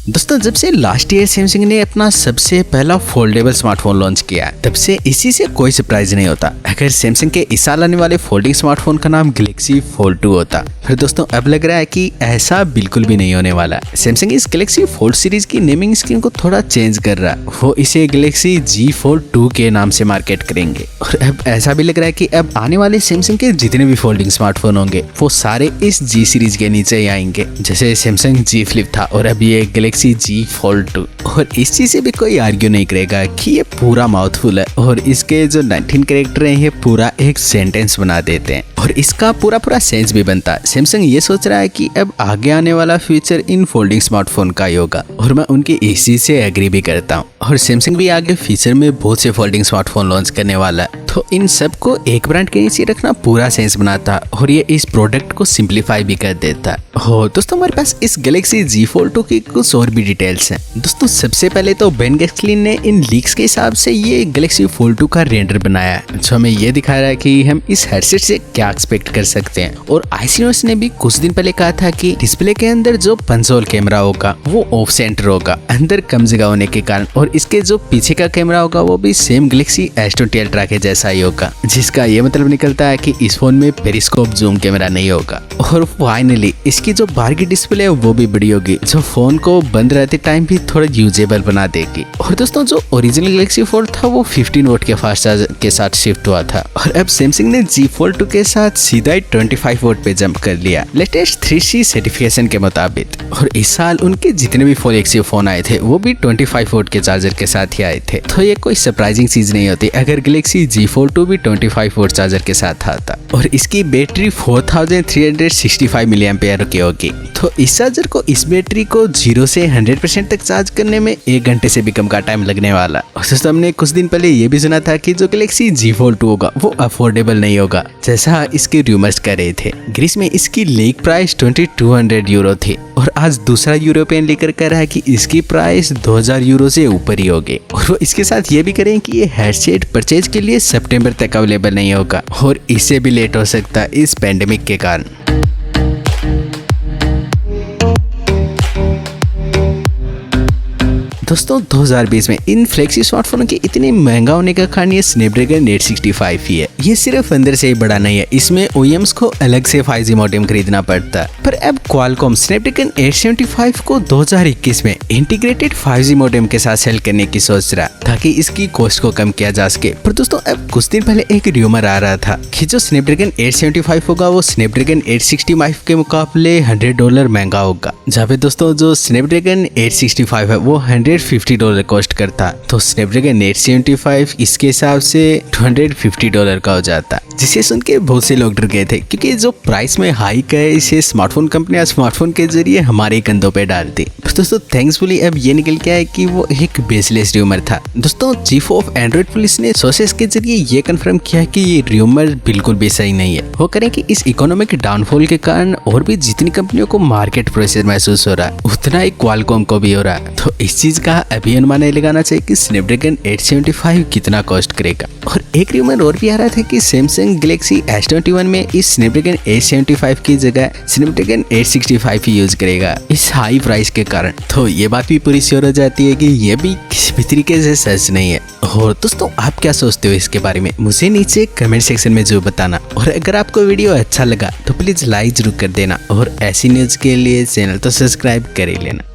दोस्तों जब से लास्ट ईयर सैमसंग ने अपना सबसे पहला फोल्डेबल स्मार्टफोन लॉन्च किया तब से इसी से कोई सरप्राइज नहीं होता अगर सैमसंग के इस साल आने वाले फोल्डिंग स्मार्टफोन का नाम गैलेक्सी फोल्ड 2 होता। फिर दोस्तों अब लग रहा है कि ऐसा बिल्कुल भी नहीं होने वाला। सैमसंग इस गैलेक्सी फोल्ड सीरीज की नेमिंग स्कीम को थोड़ा चेंज कर रहा है। वो इसे गैलेक्सी जी फोल्ड 2 के नाम से मार्केट करेंगे और अब ऐसा भी लग रहा है कि अब आने वाले सैमसंग के जितने भी फोल्डिंग स्मार्टफोन होंगे वो सारे इस जी सीरीज के नीचे ही आएंगे, जैसे सैमसंग जी फ्लिप था और अब ये गैलेक्सी जी फोल्ड 2। और इस चीज से भी कोई आर्ग्यू नहीं करेगा कि ये पूरा माउथफुल है और इसके जो 19 कैरेक्टर हैं ये पूरा एक सेंटेंस बना देते हैं और इसका पूरा सेंस भी बनता है। सैमसंग ये सोच रहा है कि अब आगे आने वाला फ्यूचर इन फोल्डिंग स्मार्टफोन का ही होगा और मैं उनकी इस चीज से एग्री भी करता हूँ। और सैमसंग भी आगे फ्यूचर में बहुत से फोल्डिंग स्मार्टफोन लॉन्च करने वाला है, तो इन सब को एक ब्रांड के नीचे रखना पूरा सेंस बनाता और ये इस प्रोडक्ट को सिंप्लीफाई भी कर देता हो। दोस्तों हमारे पास इस गैलेक्सी जी फोल्ड 2 की कुछ और भी डिटेल्स हैं। दोस्तों सबसे पहले तो बेन गैस्लिन ने इन लीक्स के हिसाब से ये गैलेक्सी फोल्ड 2 का रेंडर बनाया है जो हमें ये दिखा रहा है कि हम इस हेडसेट से क्या एक्सपेक्ट कर सकते हैं। और आईसीओएस ने भी कुछ दिन पहले कहा था कि डिस्प्ले के अंदर जो पंचोल कैमरा होगा वो ऑफ सेंटर होगा अंदर कम जगह होने के कारण, और इसके जो पीछे का कैमरा होगा वो भी सेम गैलेक्सी S20 अल्ट्रा के जैसा ही होगा, जिसका ये मतलब निकलता है कि इस फोन में पेरिस्कोप जूम कैमरा नहीं होगा। और फाइनली इसकी जो बाहर की डिस्प्ले है वो भी बड़ी होगी जो फोन को बंद रहते टाइम भी थोड़ा यूजेबल बना देगी। और दोस्तों जो ओरिजिनल गैलेक्सी फोल्ड था वो 15 वोट के फास्ट चार्जर के साथ शिफ्ट हुआ था और अब सैमसंग ने जी फोल्ड 2 के साथ सीधा ही 25 वोट पे जंप कर लिया लेटेस्ट 3C सर्टिफिकेशन के मुताबिक। और इस साल उनके जितने भी गैलेक्सी फोन आए थे वो भी 25 वोट के चार्जर के साथ ही आए थे, तो ये कोई सरप्राइजिंग चीज नहीं होती अगर गैलेक्सी जी फोल्ड 2 भी 25 वोट चार्जर के साथ आता। और इसकी बैटरी 4365 मिली एम्पेयर की होगी, तो इस चार्जर को इस बैटरी को 0 से 100% तक चार्ज करने में 1 घंटे से भी कम का टाइम लगने वाला। और दोस्तों हमने कुछ दिन पहले ये भी सुना था कि जो गैलेक्सी जी फोल्ड 2 होगा वो अफोर्डेबल नहीं होगा जैसा इसके रूमर्स कर रहे थे। ग्रीस में इसकी लीक प्राइस 2200 यूरो थी और आज दूसरा यूरोपियन लेकर कह रहा है कि इसकी प्राइस 2000 यूरो से ऊपर ही होगी। और वो इसके साथ ये भी करें कि ये हेडसेट परचेज के लिए सितंबर तक अवेलेबल नहीं होगा और इससे भी लेट हो सकता है इस पैंडेमिक के कारण। दोस्तों 2020 में इन फ्लेक्सी स्मार्टफोनों के इतने महंगा होने का कारण ये स्नैपड्रैगन 865 ही है। ये सिर्फ अंदर से ही बड़ा नहीं है, इसमें OEMs को अलग से 5G मॉडेम खरीदना पड़ता है। पर अब क्वालकॉम स्नैपड्रैगन 875 को 2021 में इंटीग्रेटेड 5G मॉडेम के साथ सेल करने की सोच रहा ताकि इसकी कॉस्ट को कम किया जा सके। पर दोस्तों अब कुछ दिन पहले एक र्यूमर आ रहा था कि जो स्नैपड्रैगन 875 होगा वो स्नैपड्रैगन 865 के मुकाबले $100 महंगा होगा, जहाँ पे दोस्तों जो स्नैपड्रैगन 865 है वो $150 कॉस्ट करता, तो स्नैपड्रैगन 875 इसके हिसाब से $250 का हो जाता, जिसे सुन के बहुत से लोग डर गए थे क्योंकि जो प्राइस में हाइक है इसे स्मार्टफोन कंपनियां स्मार्टफोन के जरिए हमारे कंधों पे डालती। दोस्तों थैंक्सफुली अब ये निकल के आया कि वो एक बेसलेस र्यूमर था। दोस्तों चीफ ऑफ एंड्रॉइड पुलिस ने सोर्सेस के जरिए ये कंफर्म किया कि ये र्यूमर बिल्कुल भी सही नहीं है। वो करें कि इस इकोनॉमिक डाउनफॉल के कारण और भी जितनी कंपनियों को मार्केट प्रेशर महसूस हो रहा है उतना ही क्वालकॉम को भी हो रहा है, तो इस चीज का अभी अनुमान नहीं लगाना चाहिए कि स्नैपड्रैगन 875 कितना कॉस्ट करेगा। और एक र्यूमर और भी आ रहा था कि सैमसंग गैलेक्सी S21 में इस स्नैपड्रैगन 875 की जगह स्नैपड्रैगन 865 ही यूज करेगा इस हाई प्राइस के कारण। तो ये बात भी पूरी श्योर हो जाती है कि ये भी किसी भी तरीके से सच नहीं है। और दोस्तों आप क्या सोचते हो इसके बारे में मुझे नीचे कमेंट सेक्शन में जरूर बताना। और अगर आपको वीडियो अच्छा लगा तो प्लीज लाइक जरूर कर देना और ऐसी न्यूज के लिए चैनल तो सब्सक्राइब कर ही लेना।